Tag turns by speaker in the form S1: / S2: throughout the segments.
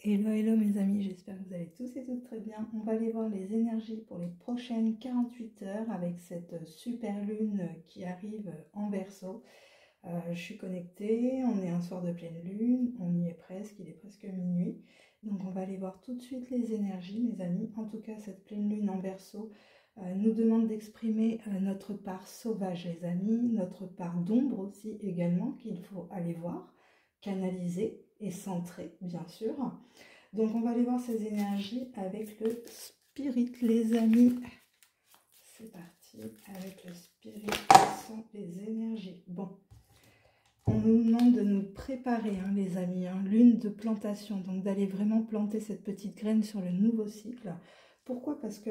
S1: Hello, hello mes amis, j'espère que vous allez tous et toutes très bien. On va aller voir les énergies pour les prochaines 48 heures avec cette super lune qui arrive en Verseau. Je suis connectée, on est un soir de pleine lune, on y est presque, il est presque minuit. Donc on va aller voir tout de suite les énergies mes amis. En tout cas cette pleine lune en Verseau nous demande d'exprimer notre part sauvage les amis, notre part d'ombre aussi également qu'il faut aller voir, canaliser et centrer bien sûr. Donc on va aller voir ces énergies avec le spirit les amis. C'est parti avec le spirit, ce sont les énergies. Bon, on nous demande de nous préparer les amis, lune de plantation, donc d'aller vraiment planter cette petite graine sur le nouveau cycle. Pourquoi? Parce que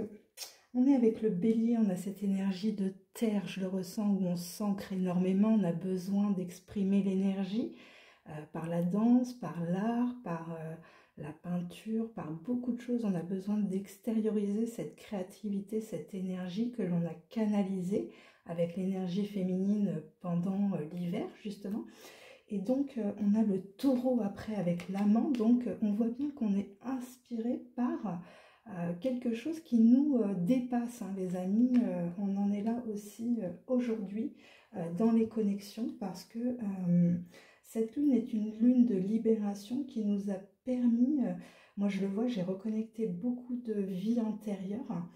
S1: on est avec le bélier, on a cette énergie de terre, je le ressens, où on s'ancre énormément, on a besoin d'exprimer l'énergie par la danse, par l'art, par la peinture, par beaucoup de choses. On a besoin d'extérioriser cette créativité, cette énergie que l'on a canalisée avec l'énergie féminine pendant l'hiver justement. Et donc on a le taureau après avec l'amant, donc on voit bien qu'on est inspiré par quelque chose qui nous dépasse les amis. On en est là aussi aujourd'hui dans les connexions parce que cette lune est une lune de libération qui nous a permis, moi je le vois, j'ai reconnecté beaucoup de vies antérieures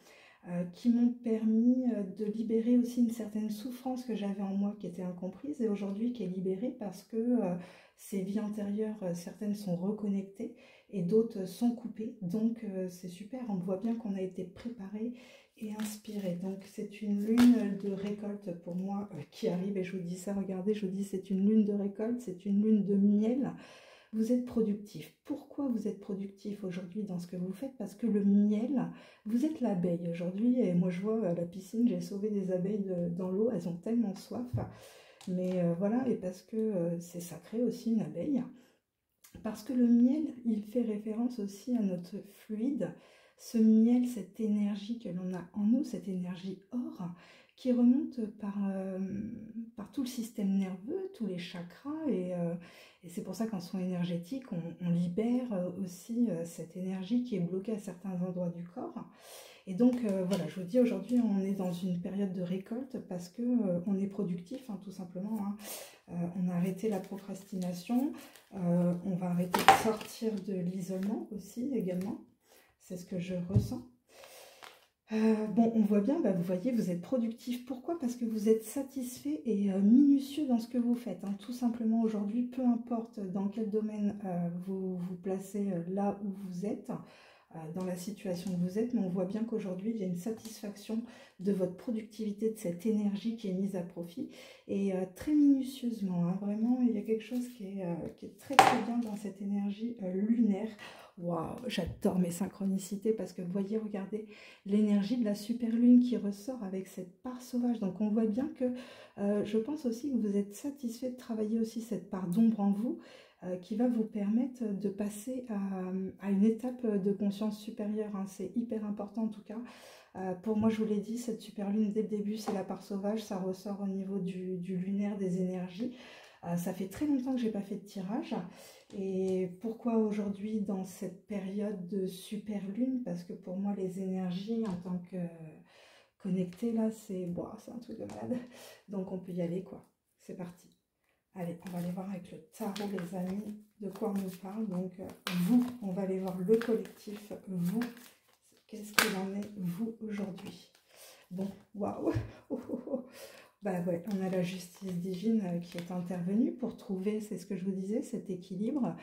S1: qui m'ont permis de libérer aussi une certaine souffrance que j'avais en moi qui était incomprise et aujourd'hui qui est libérée parce que ces vies antérieures, certaines sont reconnectées et d'autres sont coupées. Donc c'est super, on voit bien qu'on a été préparé et inspiré. Donc c'est une lune de récolte pour moi qui arrive et je vous dis ça, regardez, je vous dis c'est une lune de récolte, c'est une lune de miel. Vous êtes productif. Pourquoi vous êtes productif aujourd'hui dans ce que vous faites? Parce que le miel, vous êtes l'abeille aujourd'hui. Et moi, je vois à la piscine, j'ai sauvé des abeilles dans l'eau. Elles ont tellement soif. Mais voilà, et parce que c'est sacré aussi une abeille. Parce que le miel, il fait référence aussi à notre fluide. Ce miel, cette énergie que l'on a en nous, cette énergie or, qui remonte par tout le système nerveux, tous les chakras, et c'est pour ça qu'en soins énergétiques, on libère aussi cette énergie qui est bloquée à certains endroits du corps. Et donc voilà, je vous dis aujourd'hui, on est dans une période de récolte parce que on est productif, tout simplement. On a arrêté la procrastination, on va arrêter de sortir de l'isolement aussi également. C'est ce que je ressens. Bon, on voit bien, vous voyez, vous êtes productif. Pourquoi? Parce que vous êtes satisfait et minutieux dans ce que vous faites. Tout simplement aujourd'hui, peu importe dans quel domaine vous vous placez là où vous êtes, dans la situation que vous êtes, mais on voit bien qu'aujourd'hui, il y a une satisfaction de votre productivité, de cette énergie qui est mise à profit, et très minutieusement, vraiment, il y a quelque chose qui est très très bien dans cette énergie lunaire. Waouh, j'adore mes synchronicités parce que vous voyez, regardez l'énergie de la super lune qui ressort avec cette part sauvage. Donc on voit bien que je pense aussi que vous êtes satisfait de travailler aussi cette part d'ombre en vous qui va vous permettre de passer à une étape de conscience supérieure. C'est hyper important en tout cas. Pour moi, je vous l'ai dit, cette super lune dès le début, c'est la part sauvage. Ça ressort au niveau du lunaire, des énergies. Ça fait très longtemps que je n'ai pas fait de tirage. Et pourquoi aujourd'hui dans cette période de super lune? Parce que pour moi, les énergies en tant que connectée, là, c'est un truc de malade. Donc on peut y aller, quoi. C'est parti. Allez, on va aller voir avec le tarot, les amis, de quoi on nous parle. Donc, vous, on va aller voir le collectif. Vous, qu'est-ce qu'il en est, vous, aujourd'hui? Bon, waouh. Ouais, on a la justice divine qui est intervenue pour trouver, c'est ce que je vous disais, cet équilibre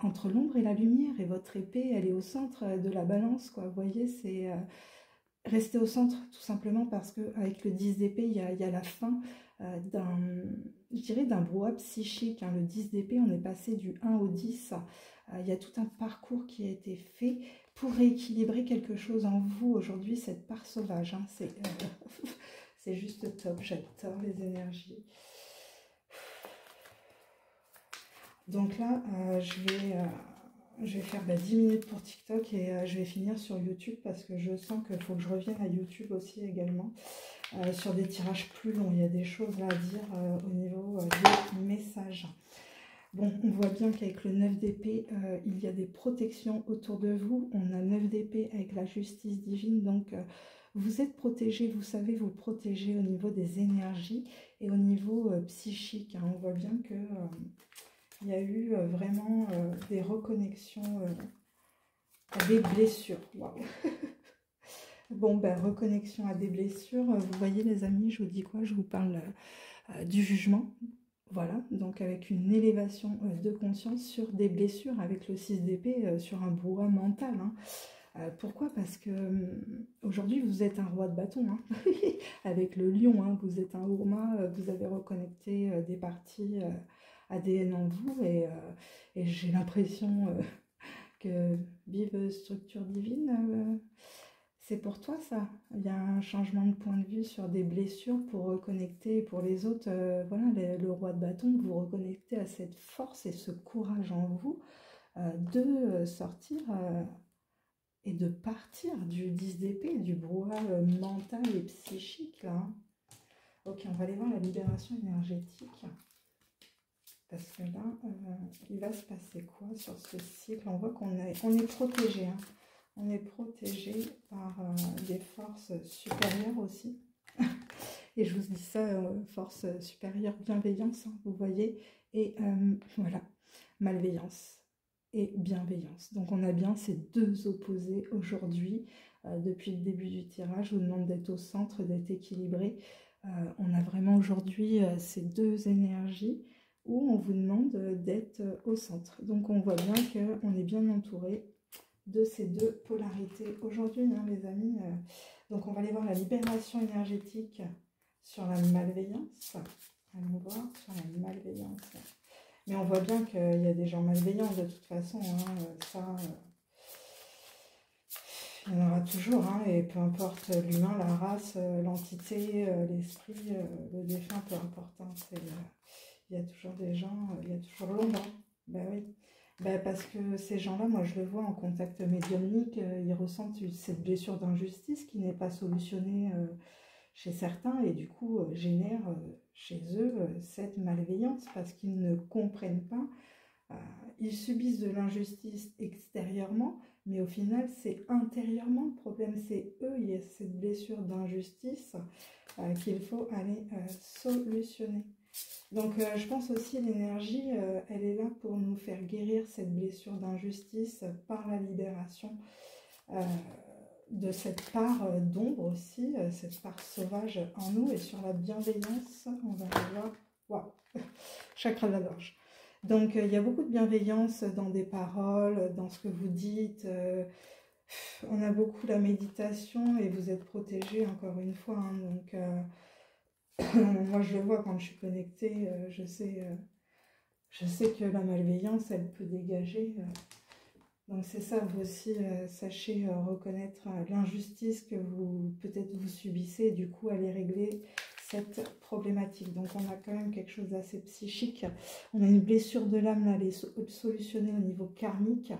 S1: entre l'ombre et la lumière. Et votre épée, elle est au centre de la balance, quoi. Vous voyez, c'est rester au centre, tout simplement parce qu'avec le 10 d'épée, il y a la fin d'un brouhaha psychique. Le 10 d'épée, on est passé du 1 au 10. Il y a tout un parcours qui a été fait pour rééquilibrer quelque chose en vous aujourd'hui, cette part sauvage. C'est juste top, j'adore les énergies. Donc là, je vais faire 10 minutes pour TikTok et je vais finir sur YouTube parce que je sens qu'il faut que je revienne à YouTube aussi également. Sur des tirages plus longs, il y a des choses là à dire au niveau des messages. Bon, on voit bien qu'avec le 9 d'épée, il y a des protections autour de vous. On a 9 d'épée avec la justice divine, donc vous êtes protégé, vous savez vous protéger au niveau des énergies et au niveau psychique. Hein. On voit bien que il y a eu vraiment des reconnexions à des blessures. Waouh. Bon, ben, reconnexion à des blessures. Vous voyez les amis, je vous dis quoi? Je vous parle du jugement. Voilà, donc avec une élévation de conscience sur des blessures, avec le 6 d'épée, sur un brouhaha mental. Hein. Pourquoi? Parce que aujourd'hui, vous êtes un roi de bâton. Hein. Avec le lion, hein, vous êtes un Urma, vous avez reconnecté des parties ADN en vous. Et j'ai l'impression que vive structure divine... c'est pour toi ça. Il y a un changement de point de vue sur des blessures pour reconnecter. Et pour les autres, voilà, le roi de bâton, vous reconnectez à cette force et ce courage en vous de sortir et de partir du 10 d'épée, du brouhaha mental et psychique là. Hein. Ok, on va aller voir la libération énergétique. Parce que là, il va se passer quoi sur ce cycle? On voit qu'on est protégé. Hein. On est protégé par des forces supérieures aussi. Et je vous dis ça, force supérieure, bienveillance, hein, vous voyez. Et voilà, malveillance et bienveillance. Donc on a bien ces deux opposés aujourd'hui. Depuis le début du tirage, je vous demande d'être au centre, d'être équilibré. On a vraiment aujourd'hui ces deux énergies où on vous demande d'être au centre. Donc on voit bien qu'on est bien entouré de ces deux polarités aujourd'hui, hein, les amis. Donc on va aller voir la libération énergétique sur la malveillance. Allons voir sur la malveillance. Mais on voit bien qu'il y a des gens malveillants de toute façon. Hein, ça, il y en aura toujours. Hein, et peu importe l'humain, la race, l'entité, l'esprit, le défunt, peu importe. Hein, il y a toujours des gens, il y a toujours l'ombre. Hein. Ben oui. Ben parce que ces gens-là, moi je le vois en contact médiumnique, ils ressentent cette blessure d'injustice qui n'est pas solutionnée chez certains et du coup génère chez eux cette malveillance parce qu'ils ne comprennent pas. Ils subissent de l'injustice extérieurement, mais au final c'est intérieurement le problème, c'est eux, il y a cette blessure d'injustice qu'il faut aller solutionner. Donc je pense aussi l'énergie, elle est là pour nous faire guérir cette blessure d'injustice par la libération de cette part d'ombre aussi, cette part sauvage en nous et sur la bienveillance, on va voir, waouh, chakra de la gorge. Donc il y a beaucoup de bienveillance dans des paroles, dans ce que vous dites, on a beaucoup la méditation et vous êtes protégés encore une fois, hein, donc... moi je le vois quand je suis connectée, je sais que la malveillance elle peut dégager. Donc c'est ça, vous aussi sachez reconnaître l'injustice que vous peut-être vous subissez et du coup aller régler cette problématique. Donc on a quand même quelque chose d'assez psychique. On a une blessure de l'âme là, elle est solutionnée au niveau karmique.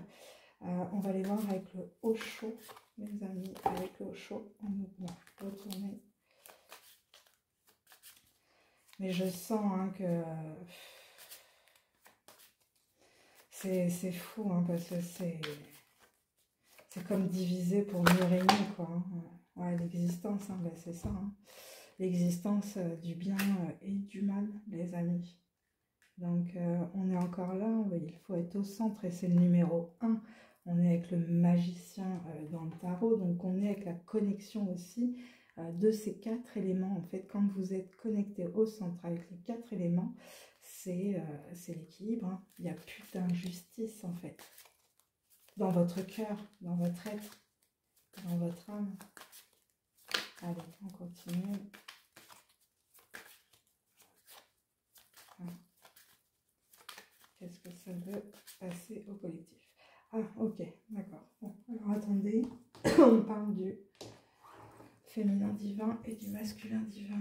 S1: On va aller voir avec le Osho, mes amis, avec le Osho en mouvement. Retourner. Mais je sens hein, que c'est fou, hein, parce que c'est comme divisé pour mieux régner, quoi. Hein. Ouais, l'existence, hein, ben c'est ça. Hein. L'existence du bien et du mal, les amis. Donc, on est encore là, il faut être au centre, et c'est le numéro 1. On est avec le magicien dans le tarot, donc on est avec la connexion aussi de ces 4 éléments. En fait, quand vous êtes connecté au centre avec les 4 éléments, c'est l'équilibre. Hein. Il n'y a plus d'injustice, en fait. Dans votre cœur, dans votre être, dans votre âme. Allez, on continue. Voilà. Qu'est-ce que ça veut passer au collectif? Ah, ok, d'accord. Bon, alors attendez, on parle du féminin divin et du masculin divin.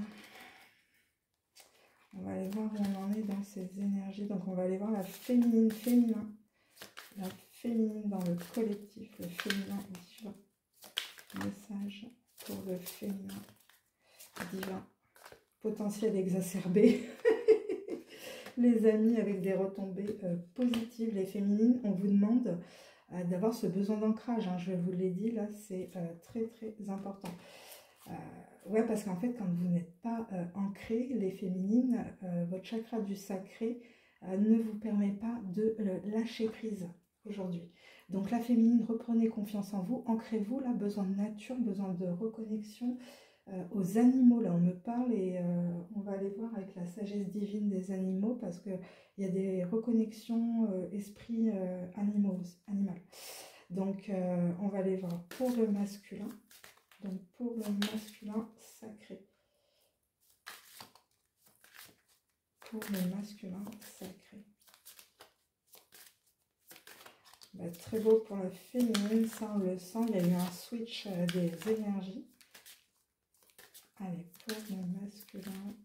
S1: On va aller voir où on en est dans ces énergies. Donc, on va aller voir la féminine, la féminine dans le collectif, le féminin divin. Message pour le féminin divin. Potentiel exacerbé. les amis, avec des retombées positives. Les féminines, on vous demande d'avoir ce besoin d'ancrage, hein, je vous l'ai dit, là, c'est très, très important. Ouais, parce qu'en fait, quand vous n'êtes pas ancré, les féminines, votre chakra du sacré ne vous permet pas de lâcher prise aujourd'hui. Donc la féminine, reprenez confiance en vous, ancrez-vous, là, besoin de nature, besoin de reconnexion aux animaux. Là, on me parle et on va aller voir avec la sagesse divine des animaux parce qu'il y a des reconnexions esprit animal. Donc, on va aller voir pour le masculin. Donc, pour le masculin sacré. Pour le masculin sacré. Bah, très beau pour la féminine, ça on le sent, il y a eu un switch des énergies. Allez, pour le masculin.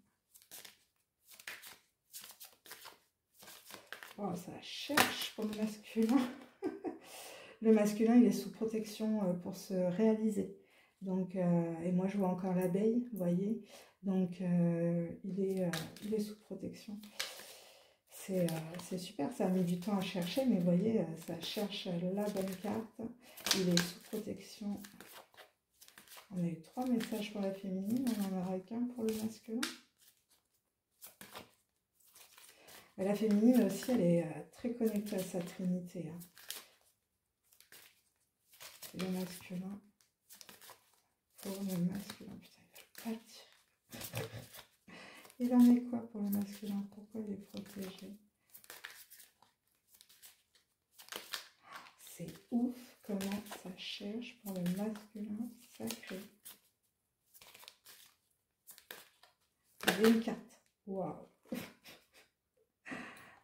S1: Oh, ça cherche pour le masculin. Le masculin, il est sous protection pour se réaliser. Donc, et moi, je vois encore l'abeille, vous voyez. Donc, il est sous protection. C'est super, ça a mis du temps à chercher, mais vous voyez, ça cherche la bonne carte. Il est sous protection. On a eu 3 messages pour la féminine, on en aura qu'un pour le masculin. Et la féminine aussi, elle est très connectée à sa trinité. Hein. Le masculin. Pour le masculin, putain, il va pas le dire. Il en est quoi pour le masculin? Pourquoi il est protégé? C'est ouf comment ça cherche pour le masculin sacré. 24. Waouh.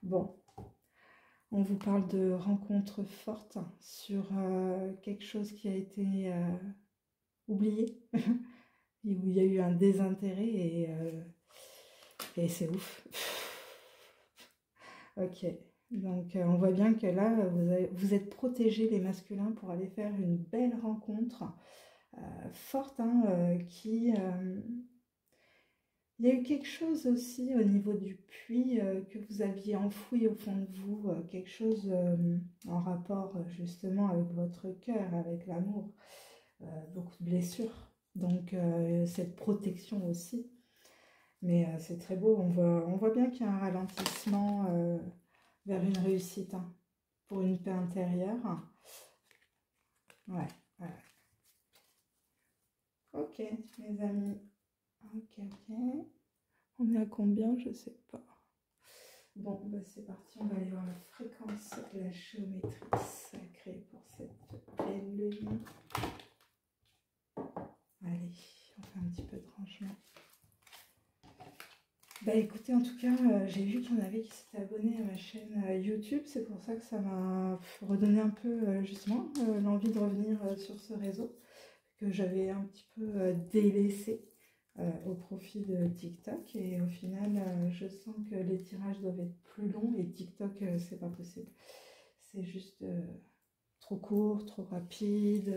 S1: Bon, on vous parle de rencontres fortes sur quelque chose qui a été oublié, où il y a eu un désintérêt et c'est ouf. Ok, donc on voit bien que là, vous êtes protégés les masculins pour aller faire une belle rencontre forte, hein, qui... il y a eu quelque chose aussi au niveau du puits que vous aviez enfoui au fond de vous, quelque chose en rapport justement avec votre cœur, avec l'amour, beaucoup de blessures, donc cette protection aussi. Mais c'est très beau, on voit bien qu'il y a un ralentissement vers une réussite, hein, pour une paix intérieure. Ouais, ouais. Ok, mes amis. Ok, ok. On est à combien? Je sais pas. Bon, bah c'est parti, on va aller voir la fréquence de la géométrie sacrée pour cette pleine lune. Allez, on fait un petit peu de rangement. Bah écoutez, en tout cas, j'ai vu qu'il y en avait qui s'étaient abonnés à ma chaîne YouTube. C'est pour ça que ça m'a redonné un peu, justement, l'envie de revenir sur ce réseau que j'avais un petit peu délaissé au profit de TikTok. Et au final, je sens que les tirages doivent être plus longs et TikTok, c'est pas possible. C'est juste trop court, trop rapide.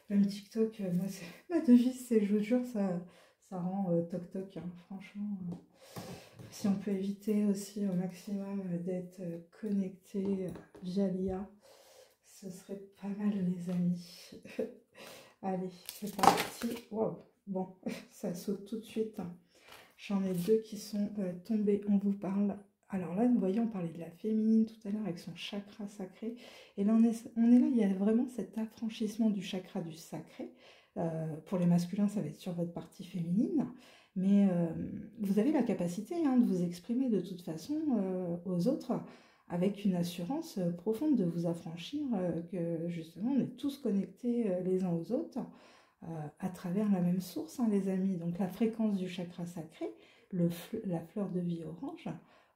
S1: Même TikTok, moi, ma devise, c'est, je vous jure, ça rend toc-toc, hein, franchement. Si on peut éviter aussi au maximum d'être connecté via l'IA, ce serait pas mal, les amis. Allez, c'est parti. Wow, bon, ça saute tout de suite. J'en ai 2 qui sont tombés. On vous parle. Alors là, vous voyez, on parlait de la féminine tout à l'heure avec son chakra sacré. Et là, on est là, il y a vraiment cet affranchissement du chakra du sacré. Pour les masculins, ça va être sur votre partie féminine. Mais vous avez la capacité, hein, de vous exprimer de toute façon aux autres avec une assurance profonde de vous affranchir, que justement, on est tous connectés les uns aux autres à travers la même source, hein, les amis. Donc la fréquence du chakra sacré, la fleur de vie orange,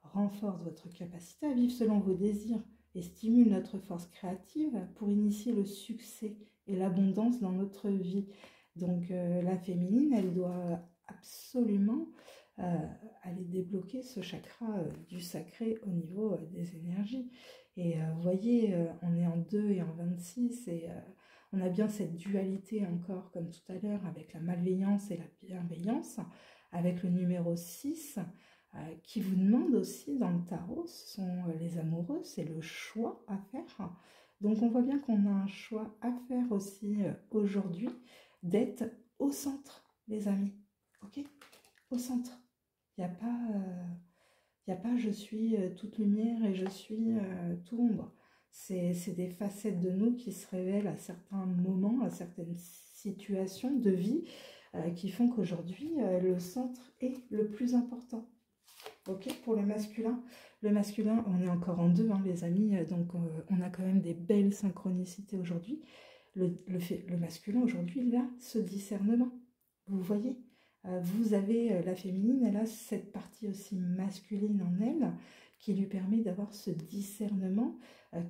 S1: renforce votre capacité à vivre selon vos désirs et stimule notre force créative pour initier le succès et l'abondance dans notre vie. Donc la féminine, elle doit absolument aller débloquer ce chakra du sacré au niveau des énergies. Et vous voyez, on est en 2 et en 26 et on a bien cette dualité encore, comme tout à l'heure, avec la malveillance et la bienveillance. Avec le numéro 6, qui vous demandent aussi dans le tarot, ce sont les amoureux, c'est le choix à faire. Donc on voit bien qu'on a un choix à faire aussi aujourd'hui, d'être au centre, les amis. Ok? Au centre. Il n'y a pas... je suis toute lumière et je suis tout ombre. C'est des facettes de nous qui se révèlent à certains moments, à certaines situations de vie qui font qu'aujourd'hui, le centre est le plus important. Ok, pour le masculin. Le masculin, on est encore en deux, hein, les amis, donc on a quand même des belles synchronicités aujourd'hui. Le masculin, aujourd'hui, il a ce discernement. Vous voyez, vous avez la féminine, elle a cette partie aussi masculine en elle, qui lui permet d'avoir ce discernement,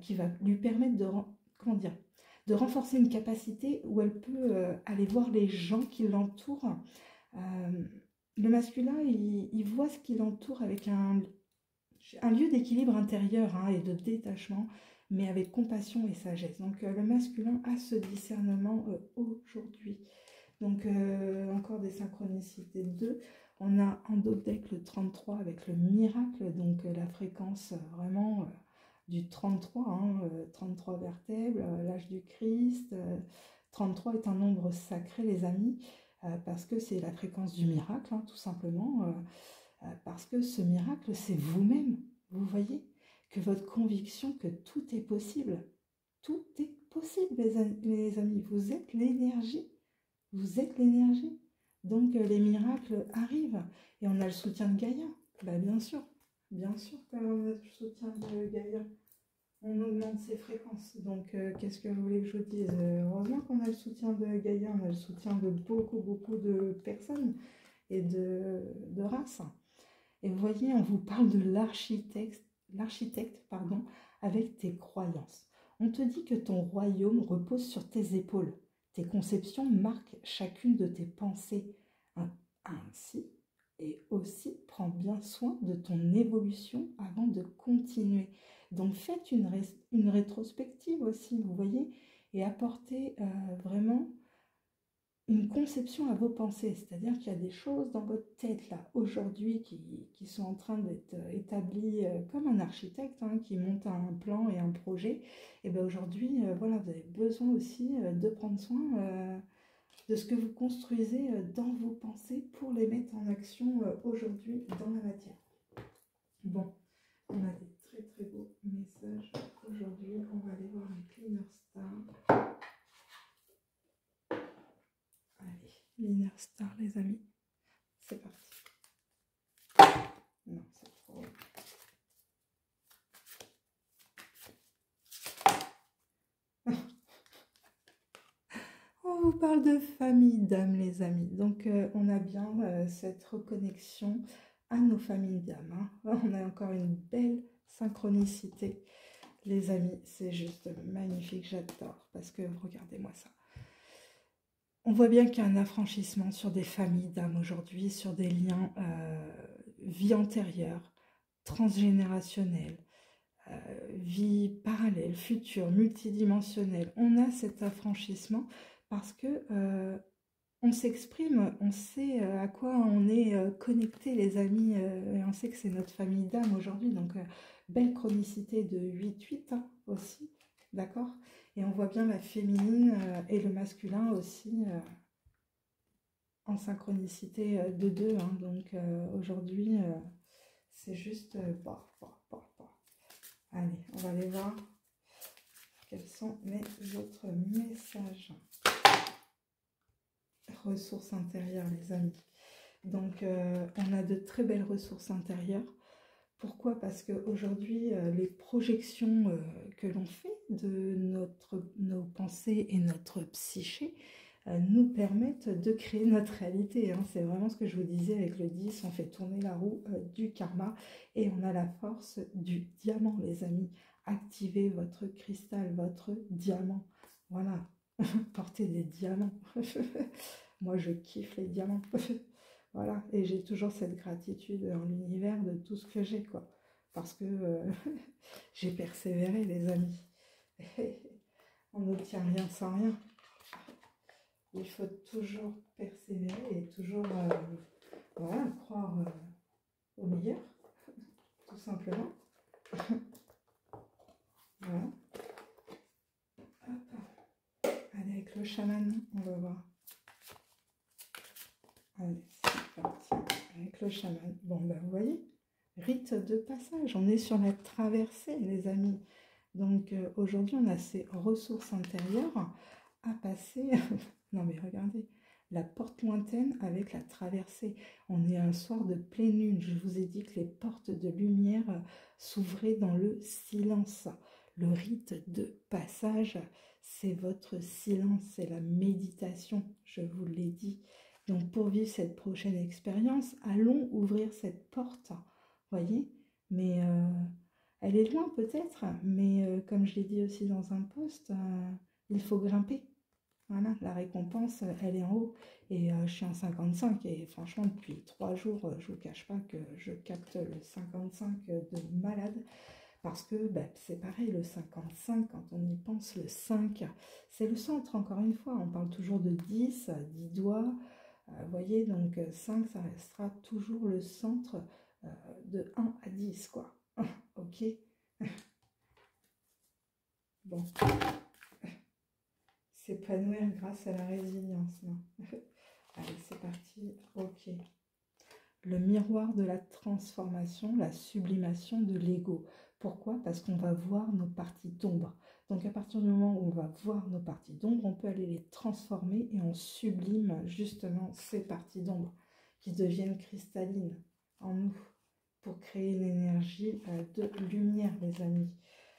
S1: qui va lui permettre de renforcer une capacité où elle peut aller voir les gens qui l'entourent. Le masculin, il voit ce qui l'entoure avec un lieu d'équilibre intérieur hein, et de détachement, mais avec compassion et sagesse. Donc le masculin a ce discernement aujourd'hui. Donc encore des synchronicités de 2. On a en dos deck le 33 avec le miracle, donc la fréquence vraiment du 33, hein, 33 vertèbres, l'âge du Christ. 33 est un nombre sacré, les amis, parce que c'est la fréquence du miracle, hein, tout simplement. Parce que ce miracle, c'est vous-même. Vous voyez que votre conviction que tout est possible. Tout est possible, les amis. Vous êtes l'énergie. Vous êtes l'énergie. Donc, les miracles arrivent. Et on a le soutien de Gaïa. Bah, bien sûr. Bien sûr qu'on a le soutien de Gaïa. On augmente ses fréquences. Donc, qu'est-ce que vous voulez que je vous dise? Heureusement qu'on a le soutien de Gaïa. On a le soutien de beaucoup, beaucoup de personnes et de races. Et vous voyez, on vous parle de l'architecte, pardon, avec tes croyances. On te dit que ton royaume repose sur tes épaules. Tes conceptions marquent chacune de tes pensées. Ainsi, et aussi, prends bien soin de ton évolution avant de continuer. Donc, faites une rétrospective aussi, vous voyez, et apportez vraiment une conception à vos pensées, c'est-à-dire qu'il y a des choses dans votre tête là aujourd'hui qui sont en train d'être établies comme un architecte hein, qui monte un plan et un projet. Et bien aujourd'hui, voilà, vous avez besoin aussi de prendre soin de ce que vous construisez dans vos pensées pour les mettre en action aujourd'hui dans la matière. Bon, on a des très très beaux messages aujourd'hui. On va aller voir les Cleaner Stars. Allez, Cleaner Star, les amis. C'est parti. Non, c'est trop. On vous parle de famille d'âme, les amis. Donc, on a bien cette reconnexion à nos familles d'âme. Hein. On a encore une belle synchronicité. Les amis, c'est juste magnifique. J'adore. Parce que, regardez-moi ça. On voit bien qu'il y a un affranchissement sur des familles d'âme aujourd'hui, sur des liens vie antérieure, transgénérationnelle, vie parallèle, future, multidimensionnelle. On a cet affranchissement parce que on s'exprime, on sait à quoi on est connecté, les amis, et on sait que c'est notre famille d'âme aujourd'hui. Donc, belle chronicité de 8-8 hein, aussi, d'accord? Et on voit bien la féminine et le masculin aussi en synchronicité de 2. Hein. Donc aujourd'hui, c'est juste... Allez, on va aller voir quels sont mes autres messages. Ressources intérieures, les amis. Donc, on a de très belles ressources intérieures. Pourquoi? Parce qu'aujourd'hui, les projections que l'on fait de nos pensées et notre psyché nous permettent de créer notre réalité. Hein. C'est vraiment ce que je vous disais avec le 10, on fait tourner la roue du karma et on a la force du diamant, les amis. Activez votre cristal, votre diamant. Voilà, portez des diamants. Moi, je kiffe les diamants. Voilà, et j'ai toujours cette gratitude en l'univers de tout ce que j'ai, quoi. Parce que j'ai persévéré, les amis. On n'obtient rien sans rien. Il faut toujours persévérer et toujours voilà, croire au meilleur, tout simplement. Voilà. Hop. Allez, avec le chaman, on va voir. Allez, c'est parti. Avec le chaman. Bon, ben, vous voyez, rite de passage. On est sur la traversée, les amis. Donc, aujourd'hui, on a ces ressources intérieures à passer. Non, mais regardez, la porte lointaine avec la traversée. On est un soir de pleine lune. Je vous ai dit que les portes de lumière s'ouvraient dans le silence. Le rite de passage, c'est votre silence, c'est la méditation, je vous l'ai dit. Donc pour vivre cette prochaine expérience, allons ouvrir cette porte, voyez. Mais elle est loin peut-être, mais comme je l'ai dit aussi dans un post, il faut grimper. Voilà, la récompense, elle est en haut. Et je suis en 55 et franchement, depuis 3 jours, je ne vous cache pas que je capte le 55 de malade. Parce que bah, c'est pareil, le 55, quand on y pense, le 5, c'est le centre, encore une fois. On parle toujours de 10, 10 doigts. Vous voyez, donc 5, ça restera toujours le centre de 1 à 10, quoi. Ok. Bon. S'épanouir grâce à la résilience. Allez, c'est parti. Ok. Le miroir de la transformation, la sublimation de l'ego. Pourquoi? Parce qu'on va voir nos parties d'ombre. Donc à partir du moment où on va voir nos parties d'ombre, on peut aller les transformer et on sublime justement ces parties d'ombre qui deviennent cristallines en nous pour créer une énergie de lumière, les amis.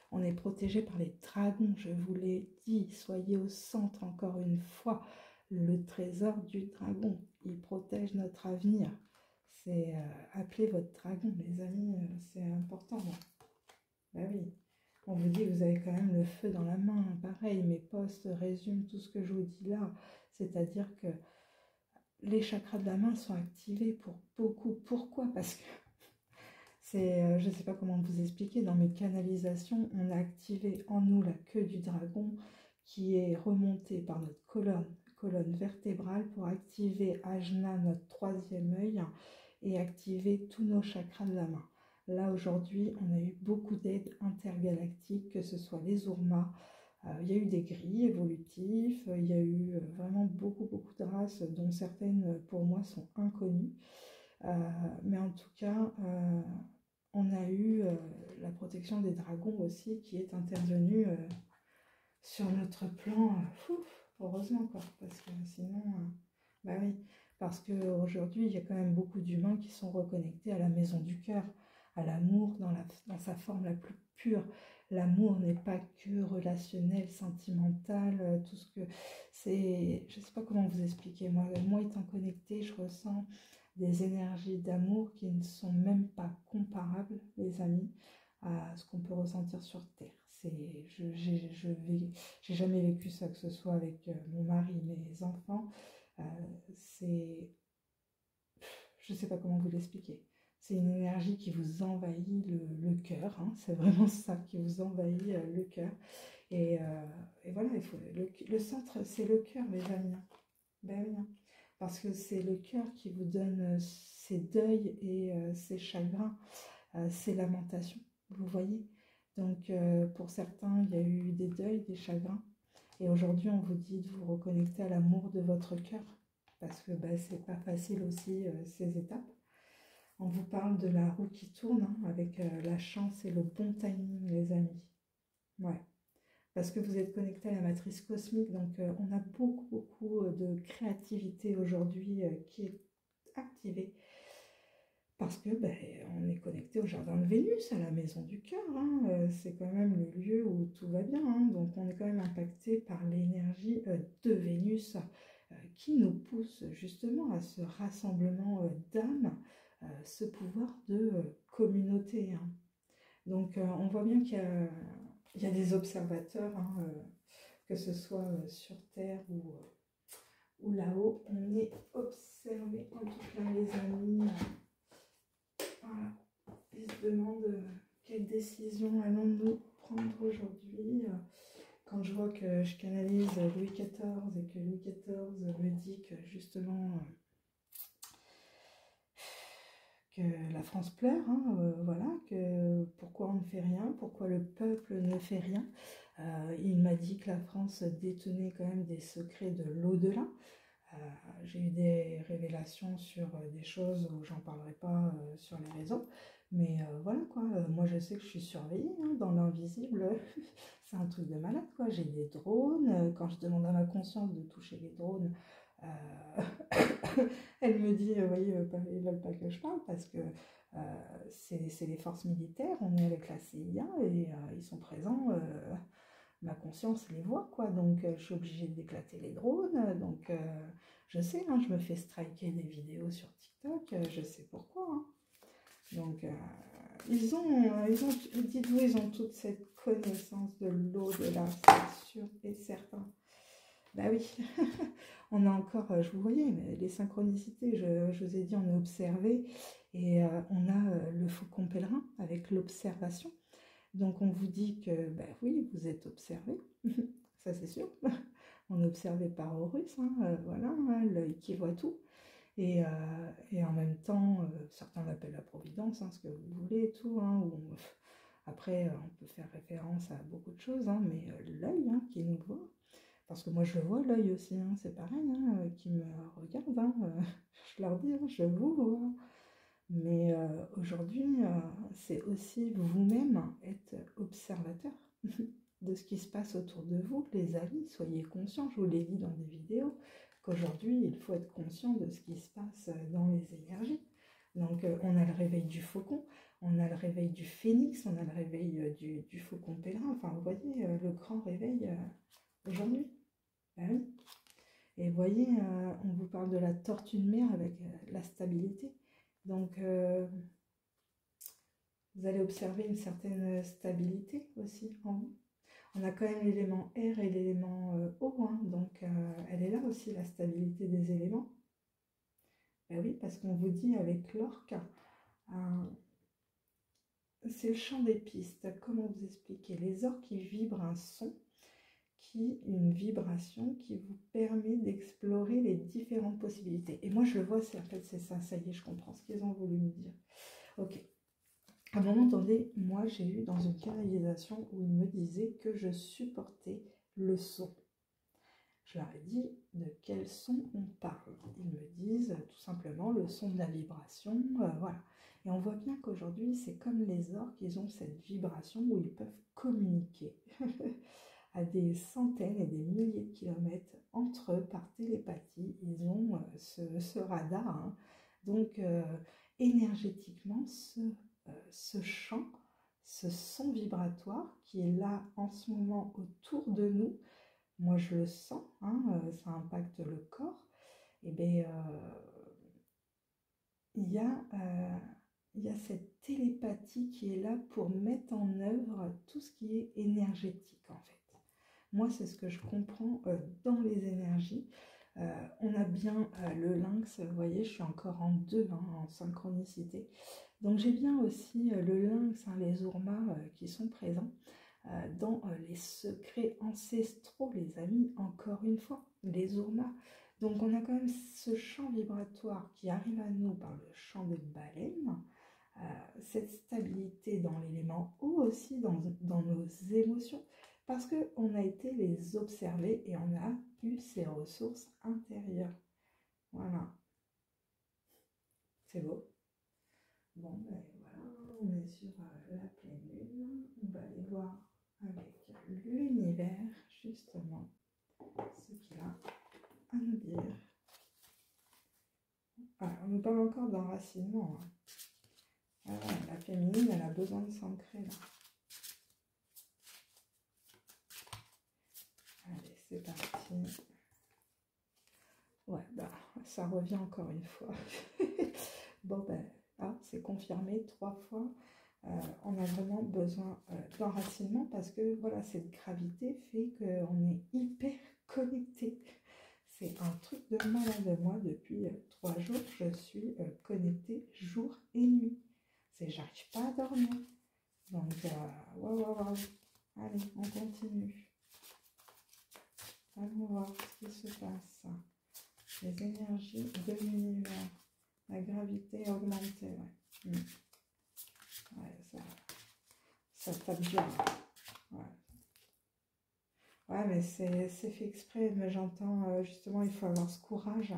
S1: On est protégé par les dragons, je vous l'ai dit. Soyez au centre encore une fois. Le trésor du dragon, il protège notre avenir. C'est appelez votre dragon, les amis, c'est important. Ben oui, on vous dit que vous avez quand même le feu dans la main. Pareil, mes posts résument tout ce que je vous dis là. C'est-à-dire que les chakras de la main sont activés pour beaucoup. Pourquoi? Parce que c'est, je ne sais pas comment vous expliquer, dans mes canalisations, on a activé en nous la queue du dragon qui est remontée par notre colonne vertébrale pour activer Ajna, notre troisième œil, et activer tous nos chakras de la main. Là, aujourd'hui, on a eu beaucoup d'aides intergalactiques, que ce soit les Urmas, il y a eu des grilles évolutifs, il y a eu vraiment beaucoup de races, dont certaines, pour moi, sont inconnues. Mais en tout cas, on a eu la protection des dragons aussi qui est intervenue sur notre plan. Heureusement, quoi, parce que sinon, bah oui, parce qu'aujourd'hui, il y a quand même beaucoup d'humains qui sont reconnectés à la maison du cœur, à l'amour dans sa forme la plus pure. L'amour n'est pas que relationnel, sentimental, tout ce que c'est. Je ne sais pas comment vous expliquer. Moi étant connectée, je ressens des énergies d'amour qui ne sont même pas comparables, les amis, à ce qu'on peut ressentir sur Terre. J'ai jamais vécu ça, que ce soit avec mon mari, mes enfants. C'est, je ne sais pas comment vous l'expliquer. C'est une énergie qui vous envahit le cœur. Hein. C'est vraiment ça qui vous envahit le cœur. Et voilà, le centre, c'est le cœur, les amis. Ben oui, hein. Parce que c'est le cœur qui vous donne ses deuils et ses chagrins, ses lamentations. Vous voyez? Donc, pour certains, il y a eu des deuils, des chagrins. Et aujourd'hui, on vous dit de vous reconnecter à l'amour de votre cœur. Parce que ben, c'est pas facile aussi, ces étapes. On vous parle de la roue qui tourne, hein, avec la chance et le bon timing, les amis. Ouais. Parce que vous êtes connecté à la matrice cosmique, donc on a beaucoup de créativité aujourd'hui qui est activée. Parce que ben, on est connecté au jardin de Vénus, à la maison du cœur. Hein. C'est quand même le lieu où tout va bien. Hein. Donc on est quand même impacté par l'énergie de Vénus qui nous pousse justement à ce rassemblement d'âmes, ce pouvoir de communauté. Hein. Donc on voit bien qu'il y a des observateurs, hein, que ce soit sur Terre ou là-haut. On est observé en tout cas, les amis. Voilà. Ils se demandent quelle décision allons-nous prendre aujourd'hui. Quand je vois que je canalise Louis XIV et que Louis XIV me dit que justement que la France pleure, hein, voilà, que pourquoi on ne fait rien, pourquoi le peuple ne fait rien. Il m'a dit que la France détenait quand même des secrets de l'au-delà. J'ai eu des révélations sur des choses où j'en parlerai pas sur les réseaux. Mais voilà quoi, moi je sais que je suis surveillée hein, dans l'invisible. C'est un truc de malade quoi. J'ai des drones. Quand je demande à ma conscience de toucher les drones, elle me dit, vous voyez, ils veulent pas que je parle parce que c'est les forces militaires. On est avec la CIA et ils sont présents. Ma conscience les voit, quoi. Donc, je suis obligée d'éclater les drones. Donc, je sais, hein, je me fais striker des vidéos sur TikTok. Je sais pourquoi. Hein. Donc, dites-vous, ils ont toute cette connaissance de l'au-delà, c'est sûr et certain. Bah oui, on a encore, je vous voyais, mais les synchronicités, je vous ai dit, on est observé. Et on a le faucon pèlerin avec l'observation. Donc on vous dit que, ben oui, vous êtes observé, ça c'est sûr. On est observé par Horus, hein, voilà, hein, l'œil qui voit tout. Et en même temps, certains l'appellent la providence, hein, ce que vous voulez et tout. Hein, après, on peut faire référence à beaucoup de choses, hein, mais l'œil hein, qui nous voit, parce que moi je vois l'œil aussi, hein, c'est pareil, hein, qui me regarde, hein, je leur dis, hein, je vous vois. Mais aujourd'hui, c'est aussi vous-même être observateur de ce qui se passe autour de vous, les amis. Soyez conscients, je vous l'ai dit dans des vidéos, qu'aujourd'hui, il faut être conscient de ce qui se passe dans les énergies. Donc, on a le réveil du faucon, on a le réveil du phénix, on a le réveil du faucon pèlerin. Enfin, vous voyez, le grand réveil aujourd'hui. Ben oui. Et vous voyez, on vous parle de la tortue de mer avec la stabilité. Donc, vous allez observer une certaine stabilité aussi en vous. On a quand même l'élément air et l'élément eau, hein, donc elle est là aussi, la stabilité des éléments. Ben oui, parce qu'on vous dit avec l'orque, c'est le chant des pistes. Comment vous expliquer? Les orques qui vibrent un son, une vibration qui vous permet d'explorer les différentes possibilités. Et moi, je le vois, en fait, c'est ça, ça y est, je comprends ce qu'ils ont voulu me dire. Ok. À un moment donné, moi, j'ai eu dans une canalisation où ils me disaient que je supportais le son. Je leur ai dit de quel son on parle. Ils me disent tout simplement le son de la vibration, voilà. Et on voit bien qu'aujourd'hui, c'est comme les orques, ils ont cette vibration où ils peuvent communiquer à des centaines et des milliers de kilomètres entre eux par télépathie. Ils ont ce radar. Hein. Donc, énergétiquement, ce champ, ce son vibratoire qui est là en ce moment autour de nous, moi je le sens, hein, ça impacte le corps, et bien il y a cette télépathie qui est là pour mettre en œuvre tout ce qui est énergétique en fait. Moi c'est ce que je comprends dans les énergies. On a bien le lynx, vous voyez, je suis encore en 2, hein, en synchronicité. Donc j'ai bien aussi le lynx, hein, les urmas qui sont présents dans les secrets ancestraux, les amis, encore une fois, les urmas. Donc on a quand même ce champ vibratoire qui arrive à nous par le chant des baleines, cette stabilité dans l'élément eau aussi, dans nos émotions, parce qu'on a été les observer et on a eu ces ressources intérieures. Voilà. C'est beau. Bon, ben voilà, on est sur la pleine lune. On va aller voir avec l'univers, justement, ce qu'il a à nous dire. Voilà, on nous parle encore d'enracinement. Hein. Voilà, la féminine, elle a besoin de s'ancrer là. Allez, c'est parti. Ouais, bah, ça revient encore une fois. Bon, ben, c'est confirmé 3 fois. On a vraiment besoin d'enracinement parce que voilà, cette gravité fait qu'on est hyper connecté. C'est un truc de malade. Moi, depuis 3 jours, je suis connectée jour et nuit. J'arrive pas à dormir. Donc, waouh. Allez, on continue. Allons voir ce qui se passe. Les énergies de l'univers. La gravité augmentée, ouais. Mm. Ouais, ça tape dur. Ouais. Ouais, mais c'est fait exprès. Mais j'entends justement, il faut avoir ce courage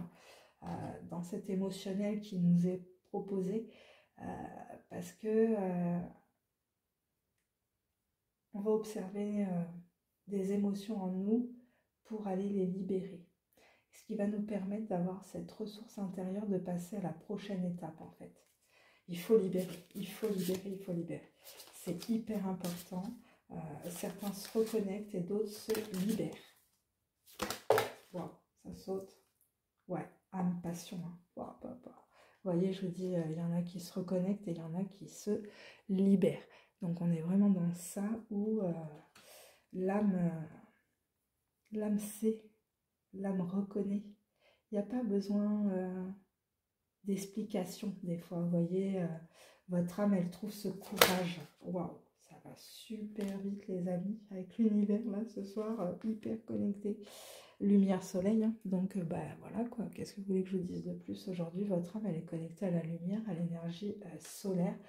S1: dans cet émotionnel qui nous est proposé. euh, Parce que on va observer des émotions en nous pour aller les libérer. Ce qui va nous permettre d'avoir cette ressource intérieure de passer à la prochaine étape en fait. Il faut libérer, il faut libérer, il faut libérer. C'est hyper important. Certains se reconnectent et d'autres se libèrent. Wow, ça saute. Ouais, âme, passion. Hein. Wow, wow, wow. Vous voyez, je vous dis, il y en a qui se reconnectent et il y en a qui se libèrent. Donc on est vraiment dans ça où l'âme sait, l'âme reconnaît. Il n'y a pas besoin d'explication des fois. Vous voyez, votre âme, elle trouve ce courage. Waouh, ça va super vite les amis, avec l'univers là ce soir, hyper connecté. Lumière soleil, hein. Donc bah voilà quoi, qu'est-ce que vous voulez que je vous dise de plus aujourd'hui? Votre âme, elle est connectée à la lumière, à l'énergie solaire.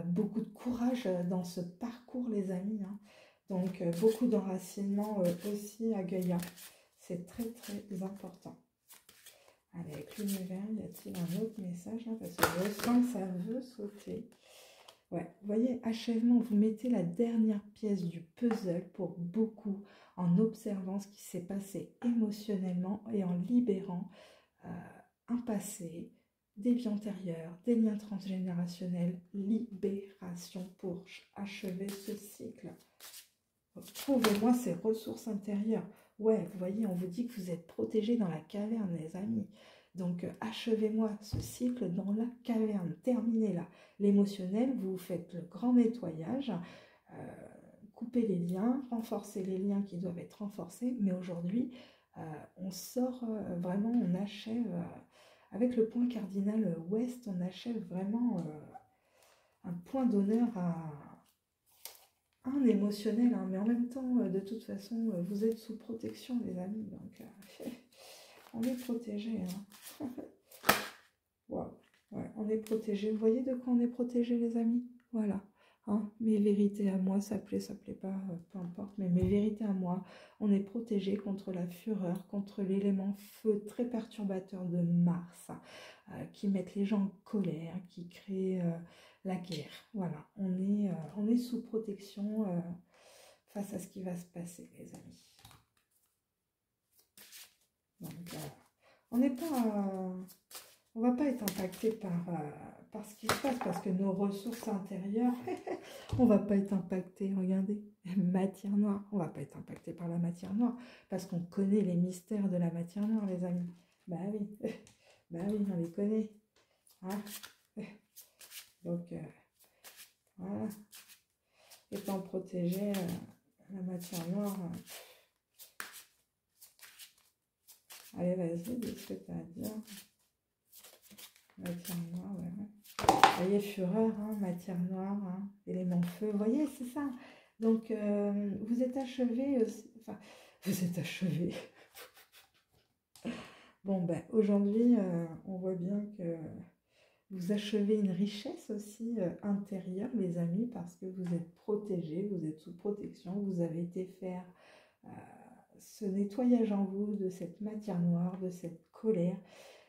S1: Beaucoup de courage dans ce parcours les amis, hein. Donc beaucoup d'enracinement aussi à Gaïa. C'est très très important. Allez, avec l'univers, y a-t-il un autre message là? Parce que je sens que ça veut sauter. Ouais, vous voyez, achèvement, vous mettez la dernière pièce du puzzle pour beaucoup en observant ce qui s'est passé émotionnellement et en libérant un passé, des vies antérieures, des liens transgénérationnels, libération pour achever ce cycle. Trouvez-moi ces ressources intérieures. Ouais, vous voyez, on vous dit que vous êtes protégés dans la caverne, les amis. Donc, achevez-moi ce cycle dans la caverne. Terminez-la. L'émotionnel, vous faites le grand nettoyage, coupez les liens, renforcez les liens qui doivent être renforcés. Mais aujourd'hui, on sort vraiment, on achève, avec le point cardinal ouest, on achève vraiment un point d'honneur à un émotionnel, hein, mais en même temps, de toute façon, vous êtes sous protection, les amis, donc on est protégé. Hein. Wow. Ouais, on est protégé. Vous voyez de quoi on est protégé, les amis? Voilà. Hein, mes vérités à moi, ça plaît pas, peu importe, mais mes vérités à moi, on est protégé contre la fureur, contre l'élément feu très perturbateur de Mars, qui mettent les gens en colère, qui créent la guerre. Voilà, on est sous protection face à ce qui va se passer, les amis. Donc, on n'est pas... on va pas être impacté par ce qui se passe, parce que nos ressources intérieures, on va pas être impacté, regardez, matière noire, on va pas être impacté par la matière noire, parce qu'on connaît les mystères de la matière noire, les amis. Bah oui, bah oui, on les connaît. Hein. Donc, voilà, étant protégé, la matière noire... Allez, vas-y, dis ce que tu as à dire. Matière noire, ouais. Vous voyez, fureur, hein, matière noire, hein, élément feu. Vous voyez, c'est ça. Donc, vous êtes achevé. Enfin, vous êtes achevé. Bon, ben, aujourd'hui, on voit bien que vous achevez une richesse aussi intérieure, les amis, parce que vous êtes protégés, vous êtes sous protection, vous avez été faire ce nettoyage en vous de cette matière noire, de cette colère.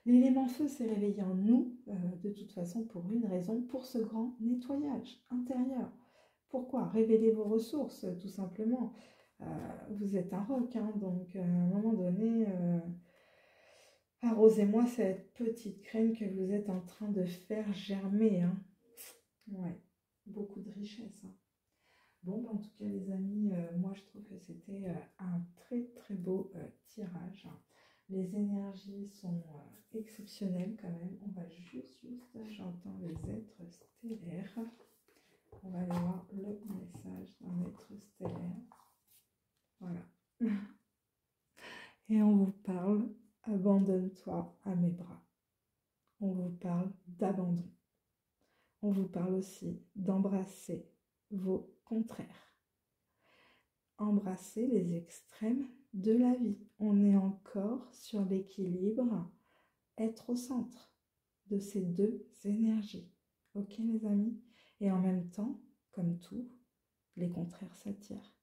S1: L'élément feu s'est réveillé en nous, de toute façon, pour une raison, pour ce grand nettoyage intérieur. Pourquoi? Révéler vos ressources, tout simplement. Vous êtes un roc, hein, donc à un moment donné, arrosez-moi cette petite graine que vous êtes en train de faire germer. Hein. Ouais, beaucoup de richesse. Hein. Bon, en tout cas, les amis, moi, je trouve que c'était un très, très beau tirage. Les énergies sont exceptionnelles quand même. On va juste, j'entends les êtres stellaires. On va aller voir le message d'un être stellaire. Voilà. Et on vous parle, abandonne-toi à mes bras. On vous parle d'abandon. On vous parle aussi d'embrasser vos contraires. Embrasser les extrêmes de la vie. On est encore sur l'équilibre, être au centre de ces deux énergies. Ok les amis? Et en même temps, comme tout, les contraires s'attirent.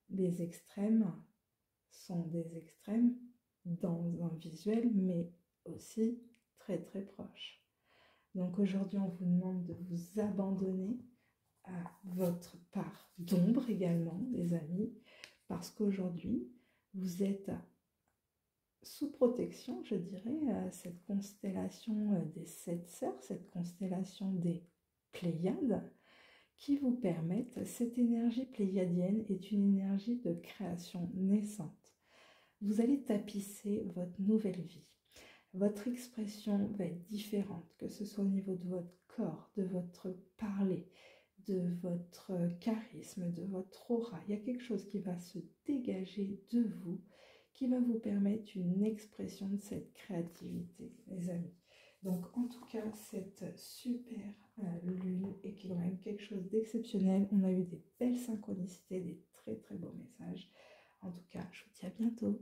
S1: Les extrêmes sont des extrêmes dans un visuel, mais aussi très très proches. Donc aujourd'hui, on vous demande de vous abandonner à votre part d'ombre également, les amis, parce qu'aujourd'hui, vous êtes sous protection, je dirais, cette constellation des 7 sœurs, cette constellation des Pléiades, qui vous permettent, cette énergie pléiadienne est une énergie de création naissante. Vous allez tapisser votre nouvelle vie. Votre expression va être différente, que ce soit au niveau de votre corps, de votre parler, de votre charisme, de votre aura. Il y a quelque chose qui va se dégager de vous, qui va vous permettre une expression de cette créativité, les amis. Donc, en tout cas, cette super lune est quand même quelque chose d'exceptionnel. On a eu des belles synchronicités, des très très beaux messages. En tout cas, je vous dis à bientôt.